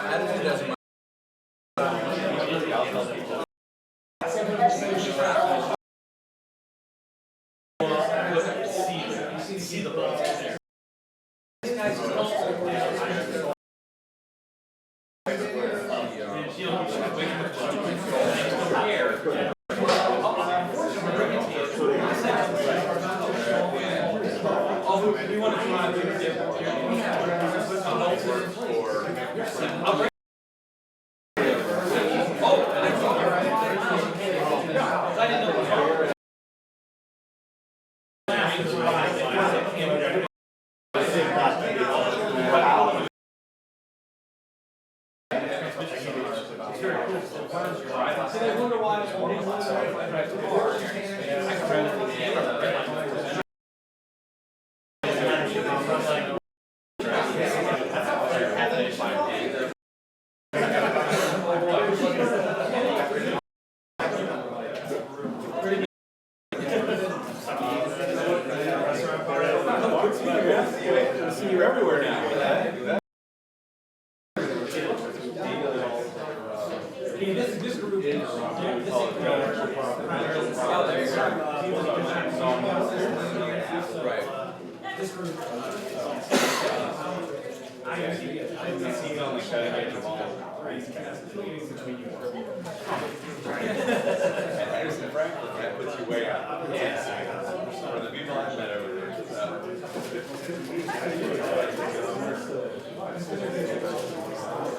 Attitude doesn't matter. See the ball there. We want to see you everywhere now. This group is right. This group. I see on the cutting edge of all between you. And Harrison Franklin, that puts you way out. Yes. For the people I've met over there.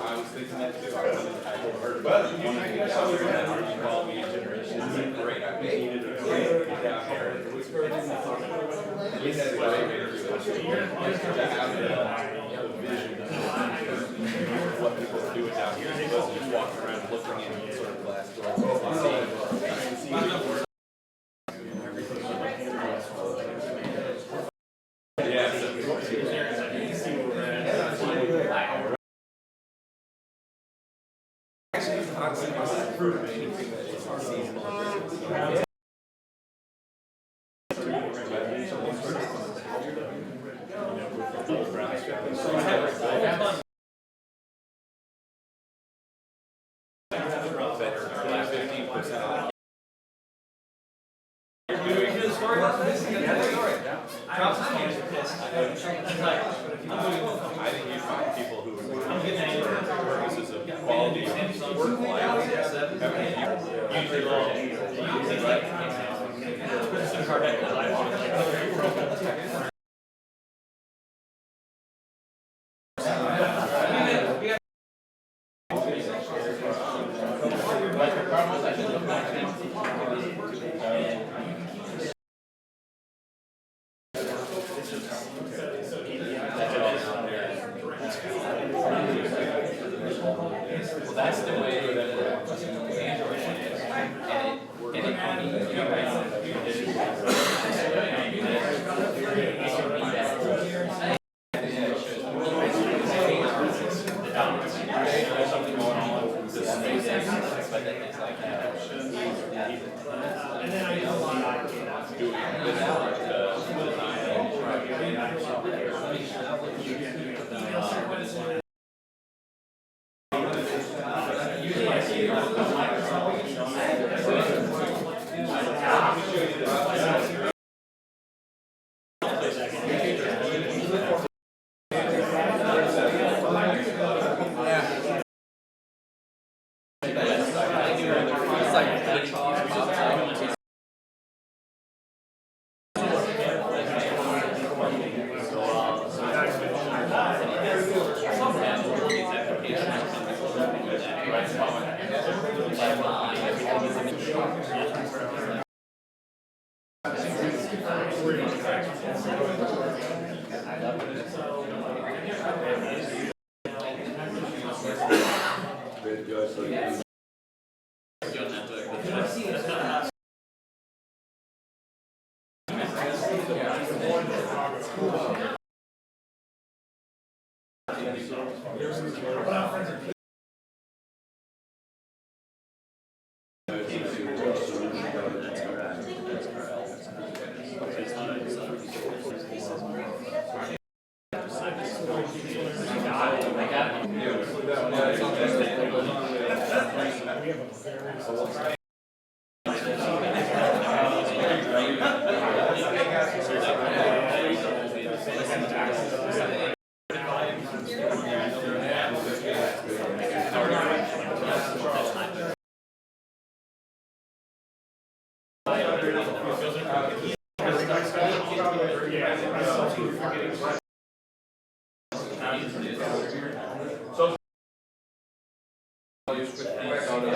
I was thinking that too. But you know, I guess I was going to call me generation. It's a great idea. Down here. We had a way to have the vision of what people are doing down here. He wasn't just walking around looking in sort of glass doors and seeing. I think you find people who are purposes of quality of work life. Well, that's the way that Android is. And it something going on with the space, but then it's like and then I doing without Flexibility on the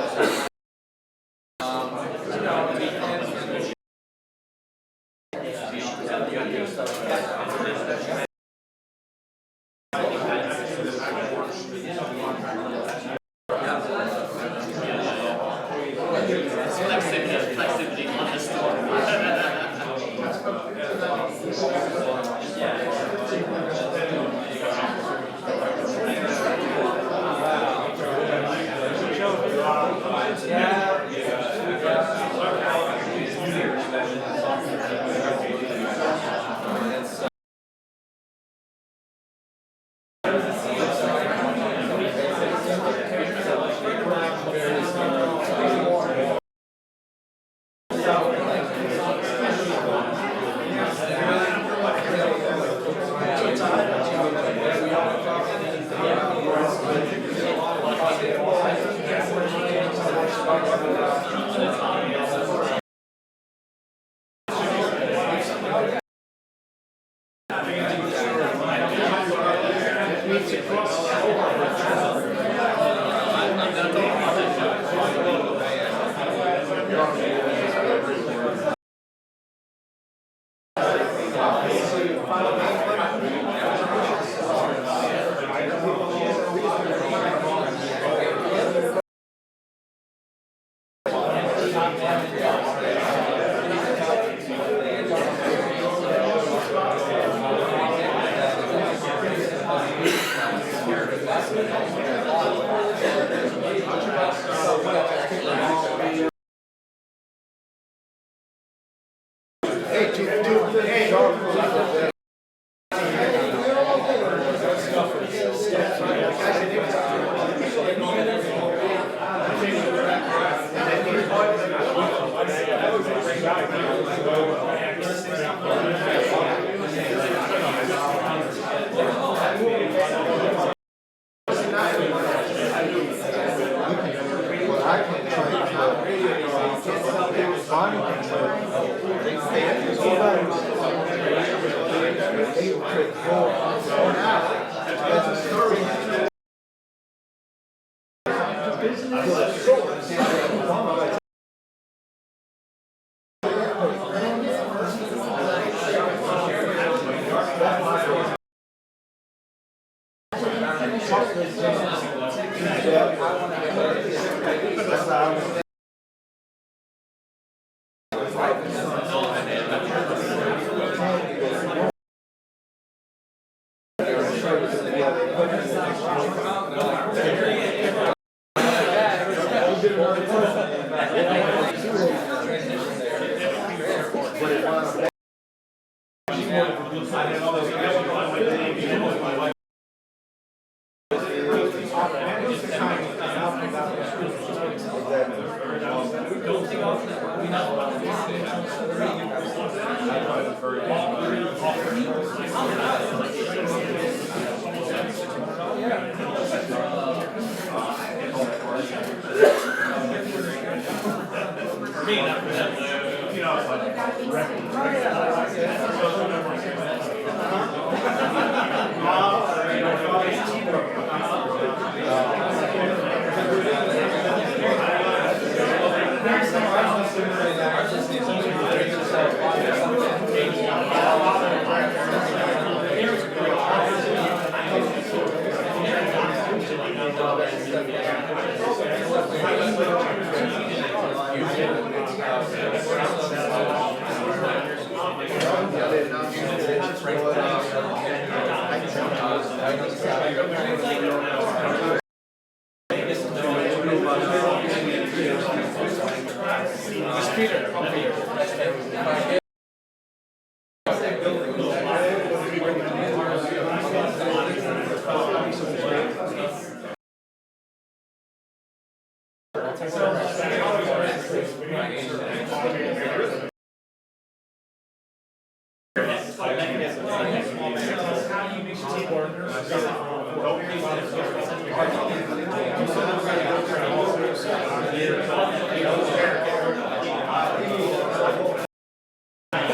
Hello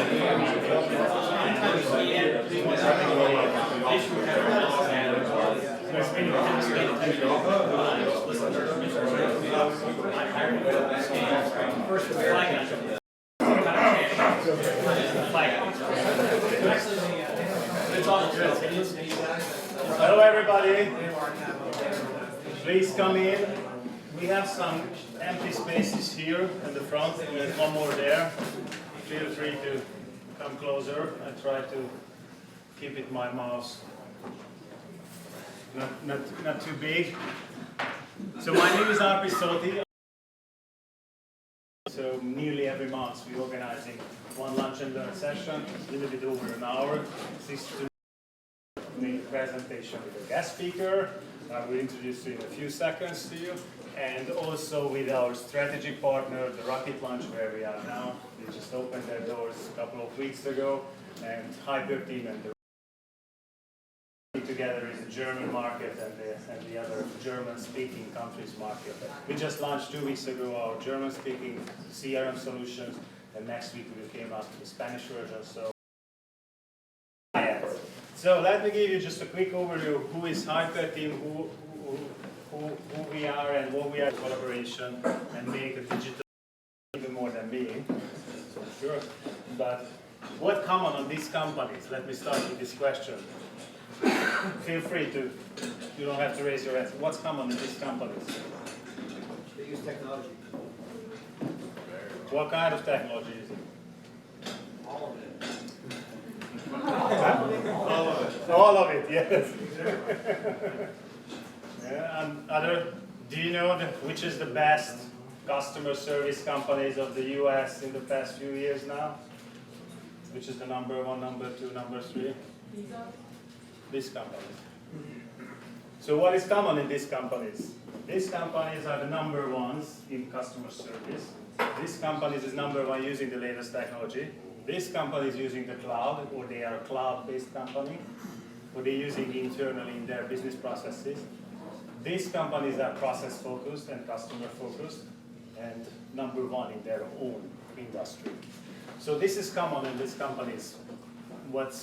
everybody, please come in. We have some empty spaces here in the front, there's one more there. Feel free to come closer. I try to keep it my mouse not too big. So my name is HyperTeam. So nearly every month we're organizing one lunch and learn session, a little bit over an hour, 60 make a presentation with a guest speaker. I will introduce you in a few seconds to you, and also with our strategic partner, the Rocket Launch, where we are now. They just opened their doors a couple of weeks ago, and HyperTeam and the together is the German market and the other German-speaking countries market. We just launched 2 weeks ago our German-speaking CRM solutions, and next week we came out with the Spanish version. So let me give you just a quick overview of who is HyperTeam, who we are, and what we are in collaboration, and make a digital even more than me. So sure. But what common on these companies? Let me start with this question. Feel free to, you don't have to raise your hands. What's common in these companies? They use technology. What kind of technology is it? All of it. All of it, yes. Yeah, and do you know which is the best customer service companies of the US in the past few years now? Which is the number one, number two, number three? These companies. So what is common in these companies? These companies are the number ones in customer service. These companies is number one using the latest technology. This company is using the cloud, or they are a cloud-based company, or they're using internally in their business processes. These companies are process-focused and customer-focused, and number one in their own industry. So this is common in these companies. What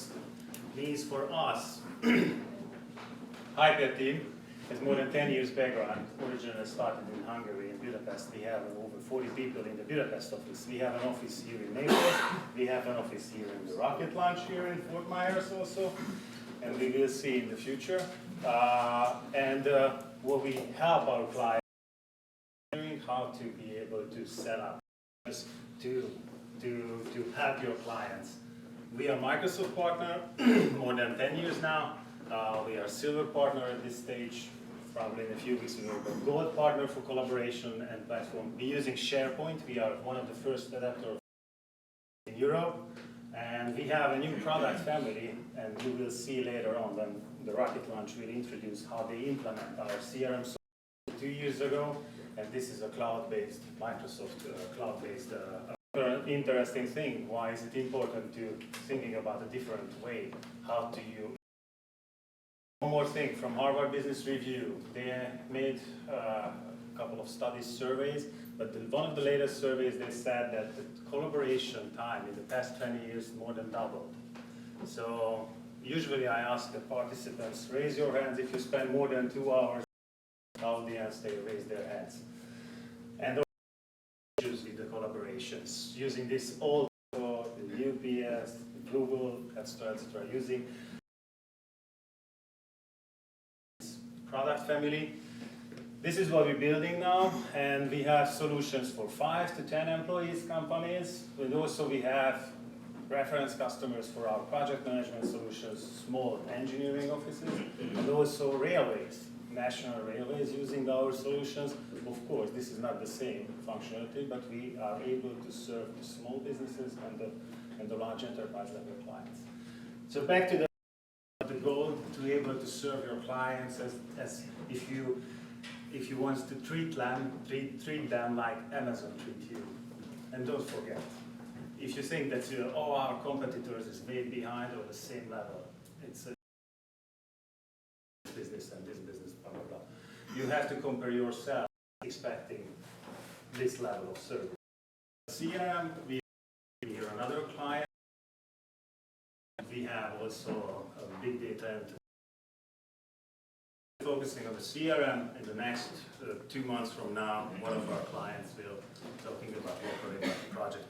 means for us, HyperTeam has more than 10 years background. Originally started in Hungary, in Budapest. We have over 40 people in the Budapest office. We have an office here in Naples. We have an office here in the Rocket Launch here in Fort Myers also. And we will see in the future. What we help our clients how to be able to set up to help your clients. We are Microsoft partner more than 10 years now. We are silver partner at this stage, probably in a few weeks ago, but gold partner for collaboration and platform. We're using SharePoint. We are one of the first adapters in Europe. And we have a new product family, and you will see later on when the Rocket Launch will introduce how they implement our CRM software 2 years ago. And this is a cloud-based, Microsoft cloud-based interesting thing. Why is it important to thinking about a different way? How do you? One more thing from Harvard Business Review. They made a couple of studies, surveys, but one of the latest surveys they said that the collaboration time in the past 20 years more than doubled. So usually I ask the participants, raise your hands if you spend more than 2 hours. Audience, they raise their hands. And with the collaborations, using this old, the UPS, the Google, etc., using product family. This is what we're building now, and we have solutions for 5 to 10 employees companies, and also we have reference customers for our project management solutions, small engineering offices, and also railways. National railways using our solutions. Of course, this is not the same functionality, but we are able to serve the small businesses and the large enterprise level clients. So back to the goal, to be able to serve your clients as if you want to treat them like Amazon treat you. And don't forget, if you think that all our competitors is way behind or the same level, it's a business and this business, blah, blah, blah. You have to compare yourself expecting this level of service. CRM, we are another client. We have also a big data and focusing on the CRM. In the next 2 months from now, one of our clients will talking about working on the project.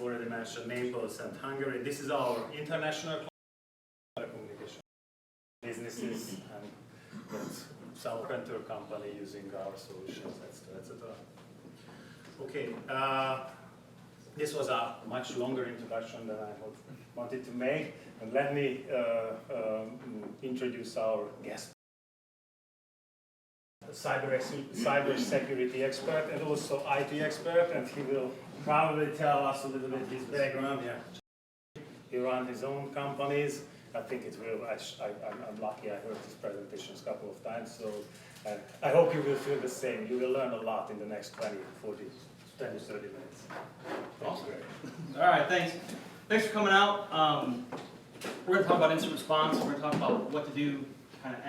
Already mentioned Naples and Hungary. This is our international communication businesses and some printer company using our solutions, etc. Okay, this was a much longer introduction than I wanted to make, and let me introduce our guest. Cybersecurity expert and also IT expert, and he will probably tell us a little bit his background. Yeah, he runs his own companies. I think it will. I'm lucky. I heard his presentations a couple of times, so I hope you will feel the same. You will learn a lot in the next 20, 40, 20, 30 minutes. Thanks, Greg. All right, thanks. Thanks for coming out. We're going to talk about incident response. We're going to talk about what to do. Kind of.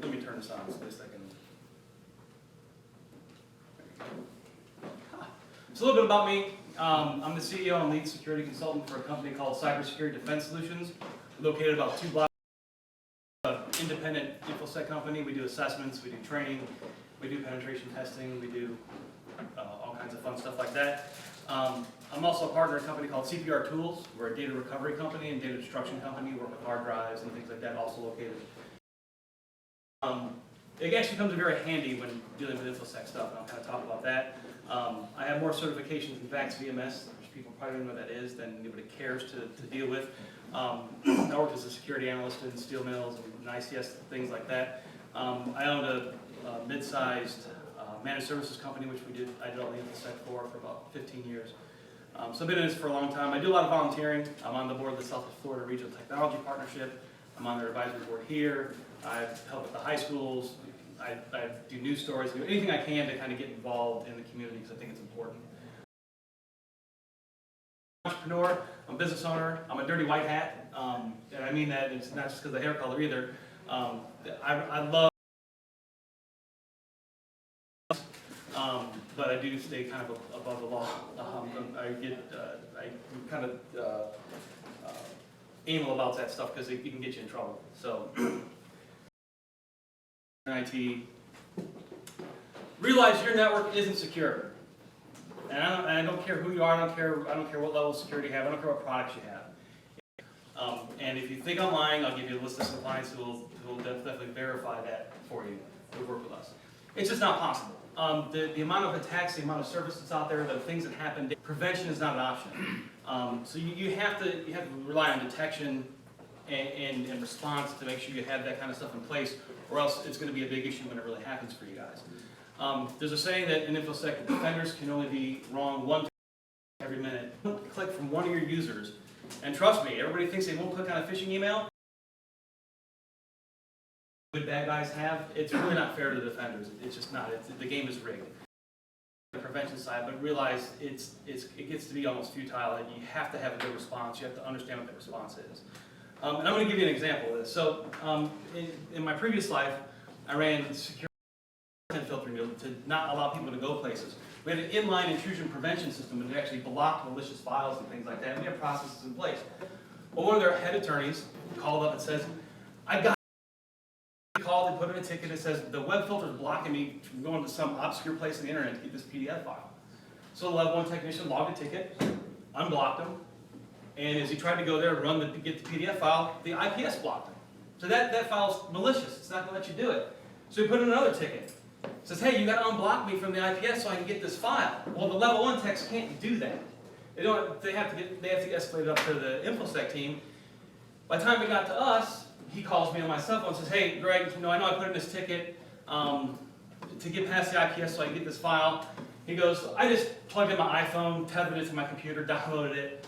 Let me turn this on so at least I can. So a little bit about me. I'm the CEO and lead security consultant for a company called CyberSecurity Defense Solutions, located about 2 blocks. Independent InfoSec company. We do assessments, we do training, we do penetration testing, we do all kinds of fun stuff like that. I'm also a partner in a company called CPR Tools. We're a data recovery company and data destruction company. We work with hard drives and things like that, also located. It actually comes in very handy when dealing with InfoSec stuff, and I'll kind of talk about that. I have more certifications in VAX VMS, which people probably don't know what that is, than anybody cares to deal with. I worked as a security analyst in steel mills and ICS, things like that. I owned a mid-sized managed services company, which I did all the InfoSec for about 15 years. So I've been in this for a long time. I do a lot of volunteering. I'm on the board of the South Florida Regional Technology Partnership. I'm on their advisory board here. I help with the high schools. I do news stories, do anything I can to kind of get involved in the community because I think it's important. Entrepreneur, I'm a business owner, I'm a dirty white hat, and I mean that it's not just because of the hair color either. I love, but I do stay kind of above the law. I kind of anal about that stuff because it can get you in trouble. So. IT, realize your network isn't secure, and I don't care who you are. I don't care what level of security you have. I don't care what products you have. And if you think I'm lying, I'll give you a list of some clients who will definitely verify that for you. Who work with us. It's just not possible. The amount of attacks, the amount of services out there, the things that happen. Prevention is not an option. So you have to rely on detection and response to make sure you have that kind of stuff in place, or else it's going to be a big issue when it really happens for you guys. There's a saying that in InfoSec, defenders can only be wrong one time every minute. Click from one of your users, and trust me, everybody thinks they won't click on a phishing email. Good bad guys have. It's really not fair to the defenders. It's just not. The game is rigged. The prevention side, but realize it gets to be almost futile. And you have to have a good response. You have to understand what the response is. And I'm going to give you an example of this. So in my previous life, I ran security filtering to not allow people to go places. We had an inline intrusion prevention system that actually blocked malicious files and things like that. And we have processes in place. Well, one of their head attorneys called up and says, I got called and put in a ticket that says the web filter is blocking me from going to some obscure place on the internet to get this PDF file. So the level 1 technician logged a ticket, unblocked him, and as he tried to go there and get the PDF file, the IPS blocked him. So that file's malicious. It's not going to let you do it. So he put in another ticket. Says, hey, you got to unblock me from the IPS so I can get this file. Well, the level 1 techs can't do that. They have to escalate it up to the InfoSec team. By the time it got to us, he calls me on my cell phone and says, hey, Greg, I know I put in this ticket to get past the IPS so I can get this file. He goes, I just plugged in my iPhone, tethered it to my computer, downloaded it.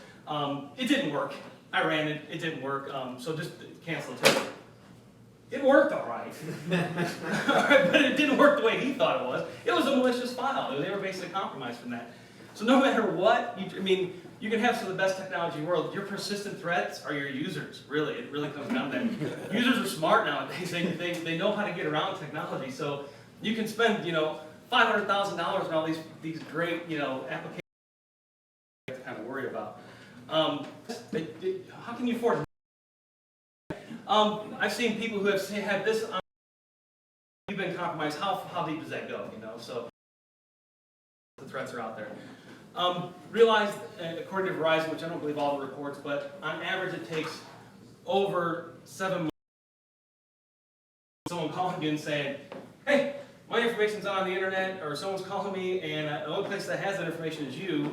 It didn't work. I ran it. It didn't work. So just cancel the ticket. It worked all right. But it didn't work the way he thought it was. It was a malicious file. They were basically compromised from that. So no matter what, you can have some of the best technology in the world. Your persistent threats are your users, really. It really comes down to that. Users are smart nowadays. They know how to get around technology. So you can spend, $500,000 on all these great, applications to worry about. How can you afford it? I've seen people who have had this on, you've been compromised. How deep does that go? You know, so the threats are out there. Realize, according to Verizon, which I don't believe all the reports, but on average it takes over 7 months. Someone calling you and saying, "Hey, my information's on the internet," or someone's calling me, and the only place that has that information is you.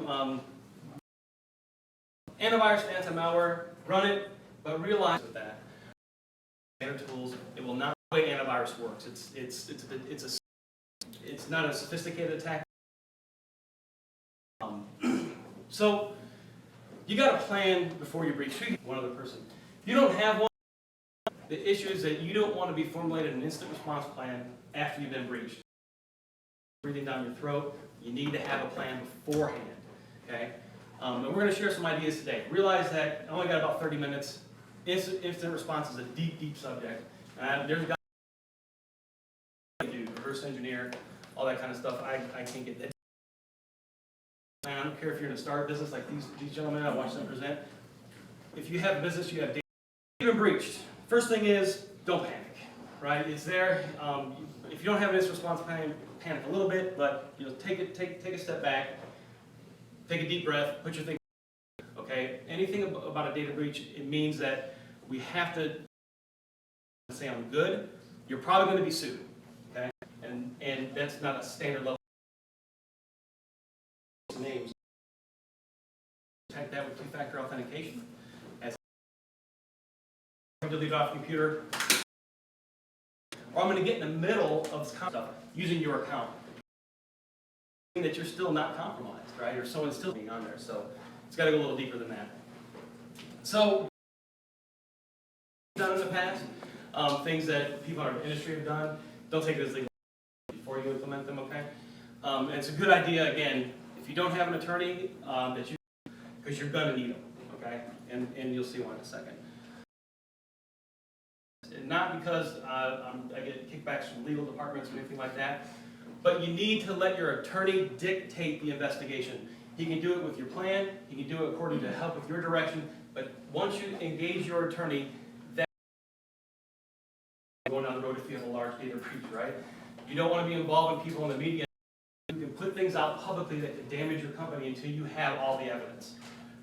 Antivirus and anti-malware, run it, but realize with that, standard tools, it will not the way antivirus works. It's not a sophisticated attack. So you got to plan before you breach. One other person. If you don't have one, the issue is that you don't want to be formulated an instant response plan after you've been breached. Breathing down your throat, you need to have a plan beforehand. Okay? And we're going to share some ideas today. Realize that I only got about 30 minutes. Instant response is a deep, deep subject. There's guys who do reverse engineer, all that kind of stuff. I can't get that. I don't care if you're in a startup business like these gentlemen I watched them present. If you have a business, you have data. You've been breached. First thing is, don't panic. Right? It's there. If you don't have an instant response plan, panic a little bit, but take a step back, take a deep breath, put your thing. Okay. Anything about a data breach, it means that we have to say I'm good. You're probably going to be sued. Okay. And that's not a standard level. Names. Protect that with two-factor authentication. As I'm going to delete off the computer, or I'm going to get in the middle of this kind of stuff using your account. That you're still not compromised, right? Or someone's still being on there. So it's got to go a little deeper than that. So done in the past, things that people in our industry have done. Don't take it as legal before you implement them. Okay. And it's a good idea again. If you don't have an attorney, because you're going to need them, okay? And you'll see one in a second. And not because I get kickbacks from legal departments or anything like that, but you need to let your attorney dictate the investigation. He can do it with your plan, he can do it according to help with your direction, but once you engage your attorney, that's going down the road if you have a large data breach, right? You don't want to be involving people in the media. You can put things out publicly that could damage your company until you have all the evidence,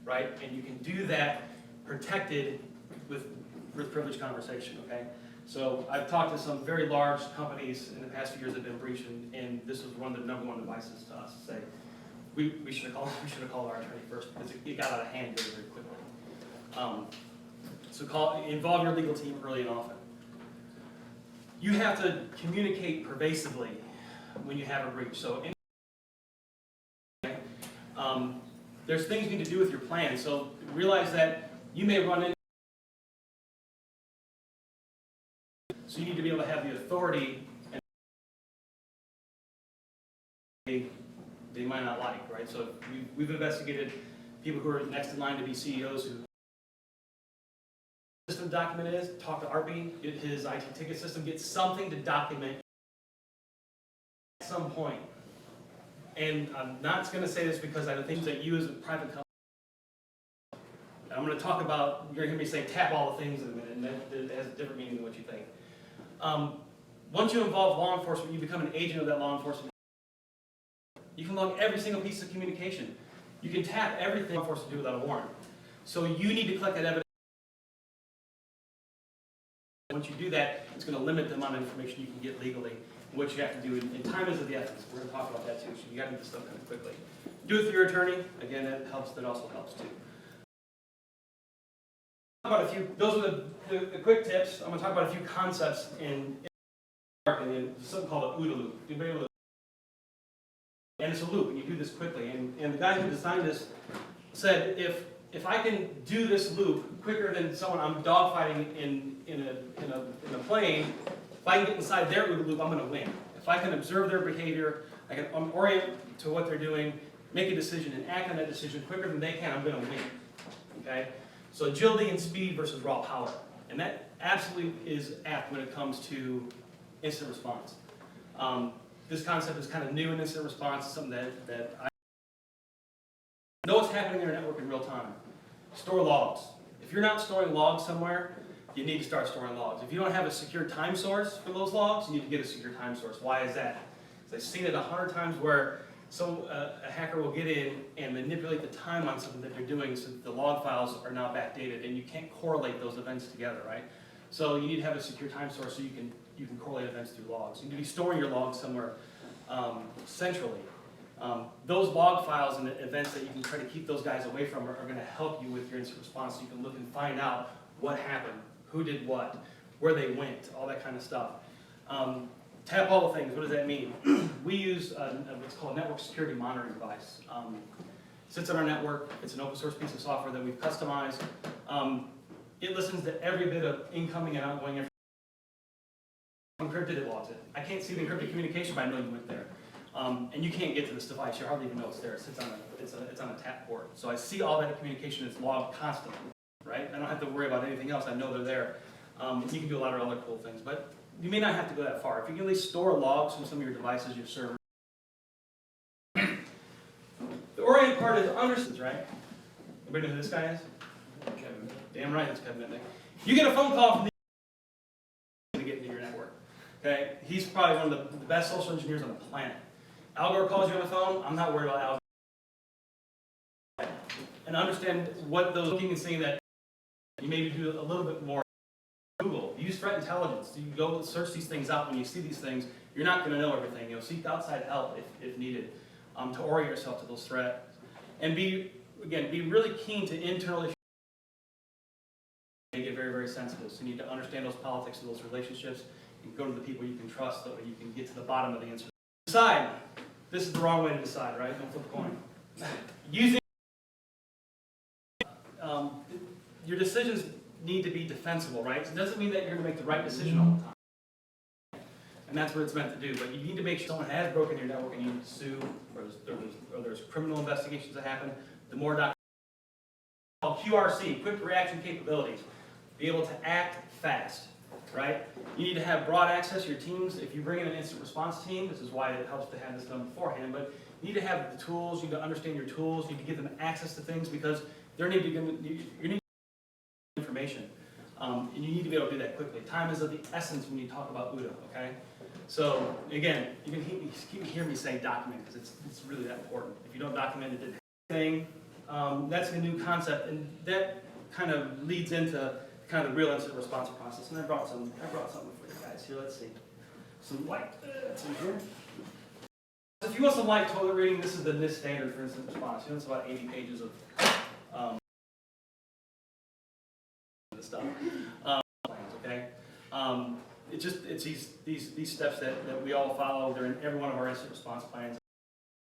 right? And you can do that protected with privileged conversation, okay? So I've talked to some very large companies in the past few years that have been breached, and this was one of the #1 advices to us to say, we should have called our attorney first because it got out of hand very, very quickly. So involve your legal team early and often. You have to communicate pervasively when you have a breach. So there's things you need to do with your plan. So realize that you may run into. So you need to be able to have the authority, and they might not like, right? So we've investigated people who are next in line to be CEOs who system document is, talk to Arby, get his IT ticket system, get something to document at some point. And I'm not going to say this because I think that you as a private company, I'm going to talk about, you're going to hear me say tap all the things in a minute, and that has a different meaning than what you think. Once you involve law enforcement, you become an agent of that law enforcement. You can log every single piece of communication. You can tap everything law enforcement do without a warrant. So you need to collect that evidence. Once you do that, it's going to limit the amount of information you can get legally. And what you have to do, and time is of the essence. We're going to talk about that too. So you got to do this stuff kind of quickly. Do it through your attorney. Again, that helps. That also helps too. About a few. Those are the quick tips. I'm going to talk about a few concepts in marketing. Something called an OODA loop. And it's a loop, and you do this quickly. And the guy who designed this said, if I can do this loop quicker than someone I'm dogfighting in a plane, if I can get inside their OODA loop, I'm going to win. If I can observe their behavior, I can orient to what they're doing, make a decision, and act on that decision quicker than they can, I'm going to win. Okay? So agility and speed versus raw power. And that absolutely is apt when it comes to instant response. This concept is kind of new in instant response. It's something that I know what's happening in your network in real real time. Store logs. If you're not storing logs somewhere, you need to start storing logs. If you don't have a secure time source for those logs, you need to get a secure time source. Why is that? Because I've seen it 100 times where a hacker will get in and manipulate the time on something that they're doing so that the log files are now backdated and you can't correlate those events together, right? So you need to have a secure time source so you can correlate events through logs. You need to be storing your logs somewhere centrally. Those log files and the events that you can try to keep those guys away from are going to help you with your incident response so you can look and find out what happened, who did what, where they went, all that kind of stuff. Tap all the things, what does that mean? We use what's called a network security monitoring device. Sits on our network, it's an open source piece of software that we've customized. It listens to every bit of incoming and outgoing information. Encrypted, it logs it. I can't see the encrypted communication, but I know you went there. And you can't get to this device, you hardly even know it's there. It sits on it's on a tap port. So I see all that communication, it's logged constantly, right? I don't have to worry about anything else, I know they're there. You can do a lot of other cool things, but you may not have to go that far. If you can at least store logs from some of your devices, your server. The oriented part is understands, right? Everybody know who this guy is? Kevin. Damn right, it's Kevin Mitnick. You get a phone call from the to get into your network. Okay? He's probably one of the best social engineers on the planet. Al Gore calls you on the phone, I'm not worried about Al Gore. And understand what those looking and seeing that you maybe do a little bit more. Google, use threat intelligence. You go search these things out. When you see these things, you're not going to know everything. You'll seek outside help if needed to orient yourself to those threats. And be really keen to internal issues. They get very, very sensitive. So you need to understand those politics and those relationships and go to the people you can trust so that you can get to the bottom of the answer. Decide. This is the wrong way to decide, right? Don't flip a coin. Using your decisions need to be defensible, right? It doesn't mean that you're going to make the right decision all the time. And that's what it's meant to do. But you need to make sure someone has broken your network and you need to sue, or there's criminal investigations that happen. The more QRC, quick reaction capabilities. Be able to act fast, right? You need to have broad access to your teams. If you bring in an incident response team, this is why it helps to have this done beforehand, but you need to have the tools, you need to understand your tools, you need to give them access to things because you need information. And you need to be able to do that quickly. Time is of the essence when you talk about UDA, okay? So, again, you can keep hearing me say document because it's really that important. If you don't document it, thing, that's a new concept, and that kind of leads into kind of the real incident response process. And I brought something for you guys here. Let's see. Some light. That's in here. So if you want some light toilet reading, this is the NIST standard for incident response. It's about 80 pages of stuff. Okay. It's these steps that we all follow. They're in every one of our incident response plans.